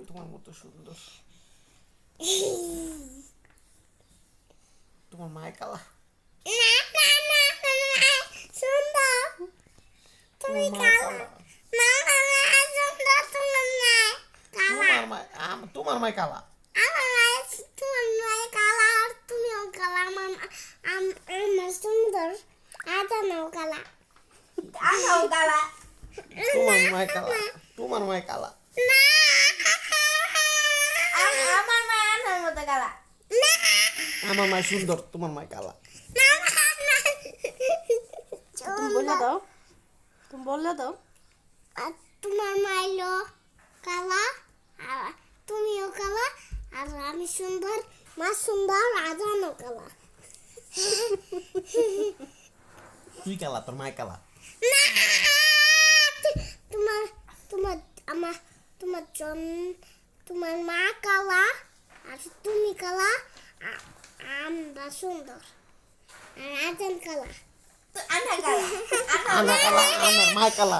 তোমার মতো সুন্দর। তোমার মায় কালা। সুন্দর তুমি কালা। তোমার মায় কালা। তোমার মায়ের কালা আর তুমিও কালা। আমার সুন্দর আজানাও কালা। আনাও কালা। তোমার মায় কালা। তোমার মায় কালা। আমার মা আনার মতো কালা। আমার মায় সুন্দর, তোমার মায় কালা। তুমি বলে দাও, তুমি বলে দাও। আর তোমার মাইলো কালা আর তুমিও কালা আর আমি সুন্দর, মা সুন্দর, আজানও কালা। তুই কালা, তোর মায় কালা। তোমার তোমার আমার তোমার তোমার মা কালা আর তুমি কালা, আমরা সুন্দর আর আজান কালা। আমার কালা, আমার মায় কালা।